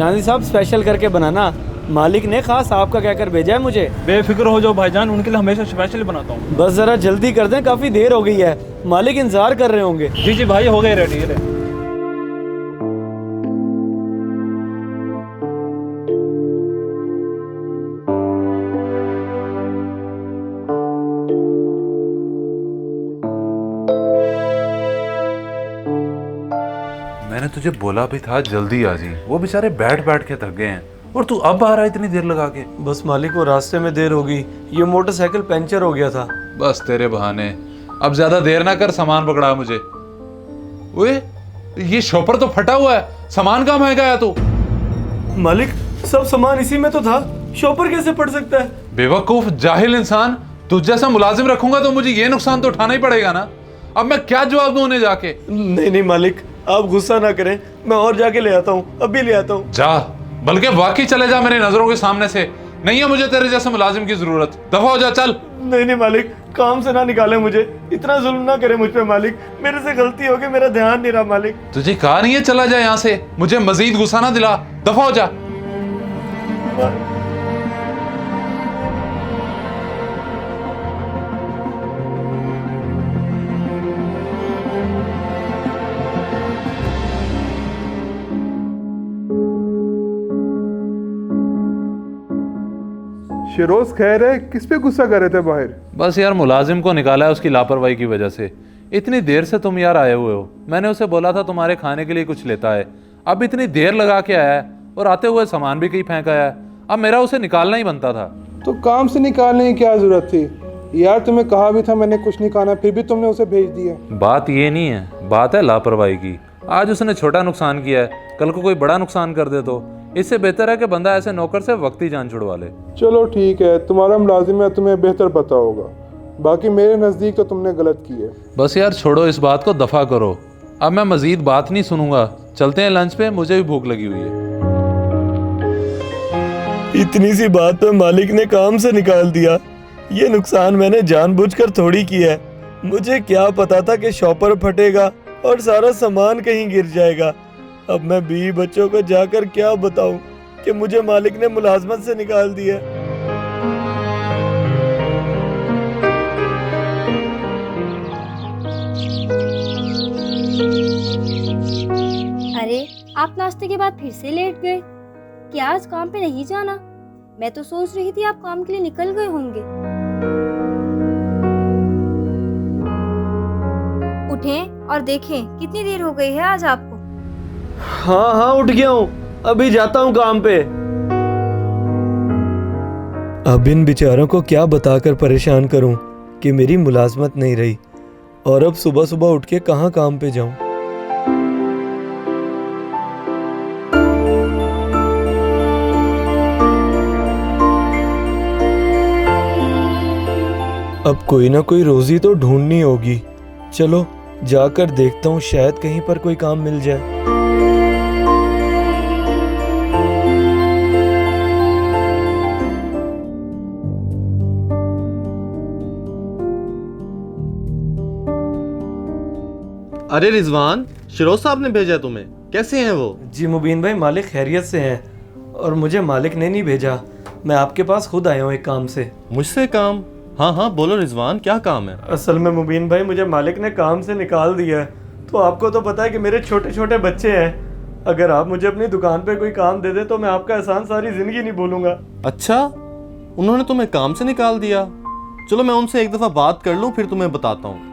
खजानची साहब स्पेशल करके बनाना, मालिक ने खास आपका कहकर भेजा है मुझे। बेफिक्र हो जाओ भाईजान, उनके लिए हमेशा स्पेशल बनाता हूँ। बस ज़रा जल्दी कर दें, काफ़ी देर हो गई है, मालिक इंतज़ार कर रहे होंगे। जी जी भाई, हो गए रेडी। मैंने तुझे बोला भी था जल्दी आ जी, वो बेचारे बैठ बैठ के थक गए हैं और तू अब आ रहा है इतनी देर लगा के। बस मालिक, वो रास्ते में देर हो गई, ये मोटरसाइकिल पंचर हो गया था। बस तेरे बहाने, अब ज्यादा देर ना कर, सामान पकड़ा मुझे। ओए, ये शॉपर तो फटा हुआ है, सामान कहाँ महंगा है तू? मालिक, सब सामान इसी में तो था, शॉपर कैसे पड़ सकता है? बेवकूफ जाहिल इंसान, तुझ जैसा मुलाजिम रखूंगा तो मुझे ये नुकसान तो उठाना ही पड़ेगा ना। अब मैं क्या जवाब दूं उन्हें जाके? नहीं मालिक, आप गुस्सा ना करें, मैं और जाके ले आता हूँ, अभी ले आता हूँ। जा, बल्कि वाकई चले जा मेरी नजरों के सामने से। नहीं है मुझे तेरे जैसे मुलाजिम की जरूरत, दफा हो जा, चल। नहीं मालिक, काम से ना निकाले मुझे, इतना जुल्म ना करे मुझ पे मालिक, मेरे से गलती हो गई, मेरा ध्यान नहीं रहा मालिक। तुझे कहा नहीं है चला जा यहाँ से, मुझे मजीद गुस्सा ना दिला, दफा हो जा। शिरोज खैर है, किस पे गुस्सा कर रहे थे बाहर? बस यार, मुलाजिम को निकाला है उसकी लापरवाही की वजह से। इतनी देर से तुम यार आए हुए हो, मैंने उसे बोला था तुम्हारे खाने के लिए कुछ लेता है, अब इतनी देर लगा के आया है और आते हुए सामान भी कहीं फेंक आया है। अब मेरा उसे निकालना ही बनता था। तो काम से निकालने की क्या जरूरत थी यार? तुम्हें कहा भी था मैंने कुछ नहीं खाना, फिर भी तुमने उसे भेज दिया। बात ये नहीं है, बात है लापरवाही की। आज उसने छोटा नुकसान किया है, कल को कोई बड़ा नुकसान कर दे तो इससे बेहतर है कि बंदा ऐसे नौकर से वक्त ही जान छुड़वा ले। चलो ठीक है, तुम्हारा मुलाजिम है, तुम्हें बेहतर पता होगा, बाकी मेरे नज़दीक तो तुमने गलत की है। बस यार छोड़ो इस बात को, दफा करो। अब मैं मजीद बात नहीं सुनूंगा, चलते हैं लंच पे, मुझे भी भूख लगी हुई है। इतनी सी बात पे मालिक ने काम से निकाल दिया। ये नुकसान मैंने जानबूझकर थोड़ी किया है, मुझे क्या पता था कि शॉपर फटेगा और सारा सामान कहीं गिर जाएगा। अब मैं बीवी बच्चों को जाकर क्या बताऊं कि मुझे मालिक ने मुलाजमत से निकाल दिया। अरे, आप नाश्ते के बाद फिर से लेट गए, क्या आज काम पे नहीं जाना? मैं तो सोच रही थी आप काम के लिए निकल गए होंगे। उठें और देखें कितनी देर हो गई है आज आपको। हाँ उठ गया हूँ, अभी जाता हूँ काम पे। अब इन बेचारों को क्या बताकर परेशान करूं कि मेरी मुलाजमत नहीं रही, और अब सुबह सुबह उठ के कहाँ काम पे जाऊं। अब कोई ना कोई रोजी तो ढूंढनी होगी। चलो जाकर देखता हूँ, शायद कहीं पर कोई काम मिल जाए। अरे रिजवान, शिरोज साहब ने भेजा तुम्हें, कैसे हैं वो? जी मुबीन भाई, मालिक खैरियत से हैं, और मुझे मालिक ने नहीं भेजा, मैं आपके पास खुद आया हूँ एक काम से। मुझसे काम? हाँ हाँ बोलो रिजवान, क्या काम है? असल में मुबीन भाई, मुझे मालिक ने काम से निकाल दिया है। तो आपको तो पता है कि मेरे छोटे छोटे बच्चे हैं, अगर आप मुझे अपनी दुकान पे कोई काम दे दे तो मैं आपका एहसान सारी जिंदगी नहीं भूलूंगा। अच्छा, उन्होंने तुम्हें काम से निकाल दिया? चलो मैं उनसे एक दफा बात कर लूँ, फिर तुम्हें बताता हूँ।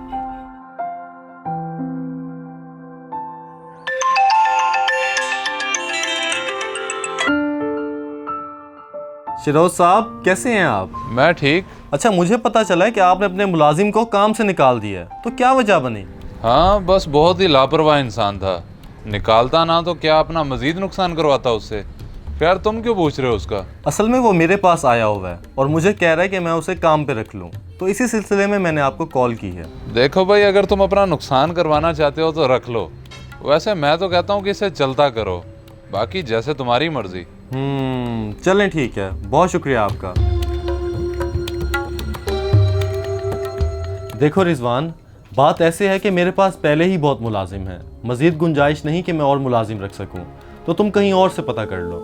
शिरोज साहब, कैसे हैं आप? मैं ठीक। अच्छा, मुझे पता चला है कि आपने अपने मुलाजिम को काम से निकाल दिया है, तो क्या वजह बनी? हाँ, बस बहुत ही लापरवाह इंसान था, निकालता ना तो क्या अपना मजीद नुकसान करवाता उससे। खैर, तुम क्यों पूछ रहे हो उसका? असल में वो मेरे पास आया हुआ है और मुझे कह रहा है कि मैं उसे काम पे रख लूँ, तो इसी सिलसिले में मैंने आपको कॉल की है। देखो भाई, अगर तुम अपना नुकसान करवाना चाहते हो तो रख लो, वैसे मैं तो कहता हूँ कि इसे चलता करो, बाकी जैसे तुम्हारी मर्जी। चलें ठीक है, बहुत शुक्रिया आपका। देखो रिजवान, बात ऐसे है कि मेरे पास पहले ही बहुत मुलाजिम हैं, मज़ीद गुंजाइश नहीं कि मैं और मुलाजिम रख सकूं, तो तुम कहीं और से पता कर लो।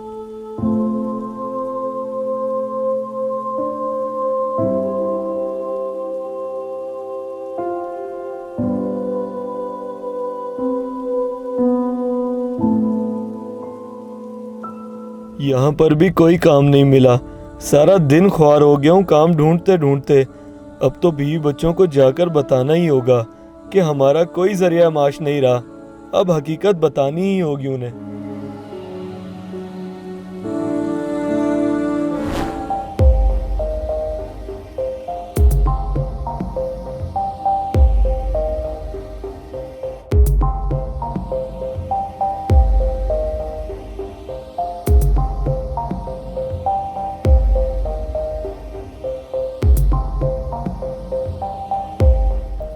यहाँ पर भी कोई काम नहीं मिला। सारा दिन ख्वार हो गया हूँ काम ढूंढते ढूंढते। अब तो बीवी बच्चों को जाकर बताना ही होगा कि हमारा कोई जरिया माश नहीं रहा। अब हकीकत बतानी ही होगी उन्हें।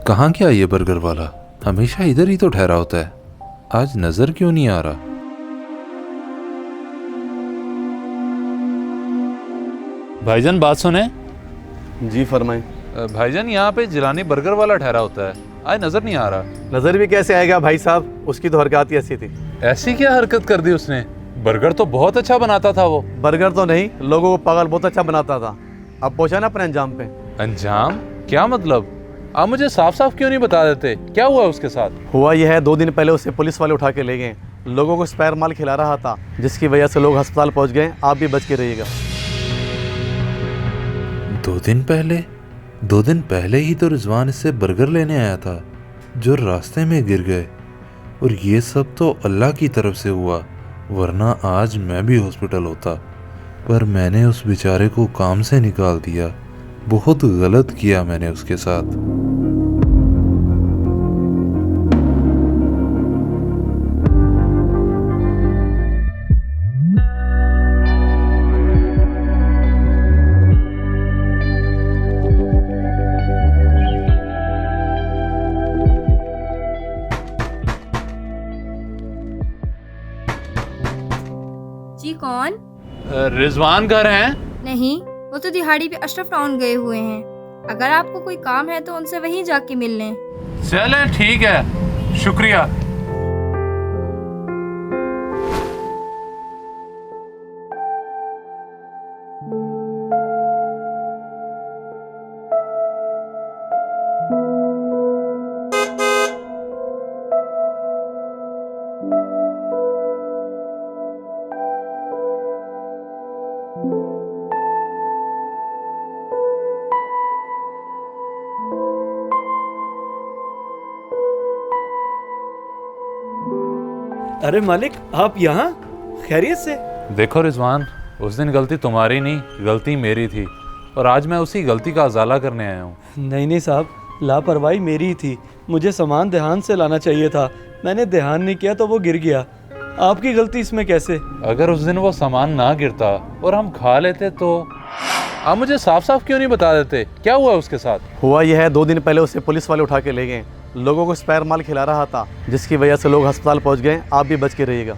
कहाँ क्या ये बर्गर वाला? हमेशा इधर ही तो ठहरा होता है, आज नजर क्यों नहीं आ रहा? भाईजान बात सुने। जी फरमाएं। भाईजान यहाँ पे जिलानी बर्गर वाला ठहरा होता है, आज नजर नहीं आ रहा। नजर भी कैसे आएगा भाई साहब, उसकी तो हरकत ही ऐसी थी। ऐसी क्या हरकत कर दी उसने? बर्गर तो बहुत अच्छा बनाता था वो। बर्गर तो नहीं, लोगों को पागल बहुत अच्छा बनाता था। अब पहुंचा ना अपने अंजाम पे। अंजाम? क्या मतलब? आप मुझे साफ साफ क्यों नहीं बता देते, क्या हुआ उसके साथ? हुआ यह है, 2 दिन पहले उसे पुलिस वाले उठा के ले गए। लोगों को स्पेयर माल खिला रहा था, जिसकी वजह से लोग अस्पताल पहुंच गए। आप भी बच के रहिएगा। 2 दिन पहले? 2 दिन पहले ही तो रिजवान इससे बर्गर लेने आया था, जो रास्ते में गिर गए। और ये सब तो अल्लाह की तरफ से हुआ, वरना आज मैं भी हॉस्पिटल होता। पर मैंने उस बेचारे को काम से निकाल दिया। बहुत गलत किया मैंने उसके साथ। जी कौन? रिजवान घर हैं? नहीं, वो तो दिहाड़ी पे अशरफ टाउन गए हुए हैं। अगर आपको कोई काम है तो उनसे वहीं जाके मिल लें। चले ठीक है, शुक्रिया। अरे मालिक, आप यहाँ? खैरियत से? देखो रिजवान, उस दिन गलती तुम्हारी नहीं, गलती मेरी थी। और आज मैं उसी गलती का अजाला करने आया हूँ। नहीं साहब, लापरवाही मेरी ही थी। मुझे सामान ध्यान से लाना चाहिए था। मैंने ध्यान नहीं किया तो वो गिर गया। आपकी गलती इसमें कैसे? अगर उस दिन वो सामान ना गिरता और हम खा लेते तो? आप मुझे साफ साफ क्यों नहीं बता देते, क्या हुआ उसके साथ? हुआ यह है, 2 दिन पहले उसे पुलिस वाले उठा के ले गए। लोगों को स्पेयर माल खिला रहा था, जिसकी वजह से लोग अस्पताल पहुंच गए। आप भी बच के रहिएगा।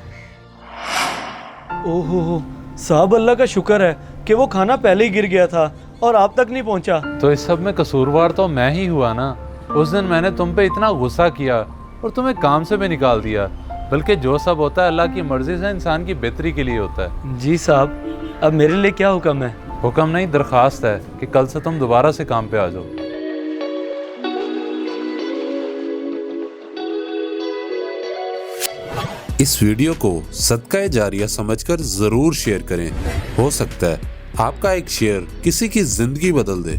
ओहो साहब, अल्लाह का शुक्र है कि वो खाना पहले ही गिर गया था और आप तक नहीं पहुंचा। तो इस सब में कसूरवार तो मैं ही हुआ ना। उस दिन मैंने तुम पे इतना गुस्सा किया और तुम्हें काम से भी निकाल दिया। बल्कि जो सब होता है अल्लाह की मर्जी से इंसान की बेहतरी के लिए होता है। जी साहब, अब मेरे लिए क्या हुक्म है? हुक्म नहीं, दरख्वास्त है कि कल से तुम दोबारा से काम पे आ जाओ। इस वीडियो को सदका जारिया समझकर जरूर शेयर करें। हो सकता है आपका एक शेयर किसी की जिंदगी बदल दे।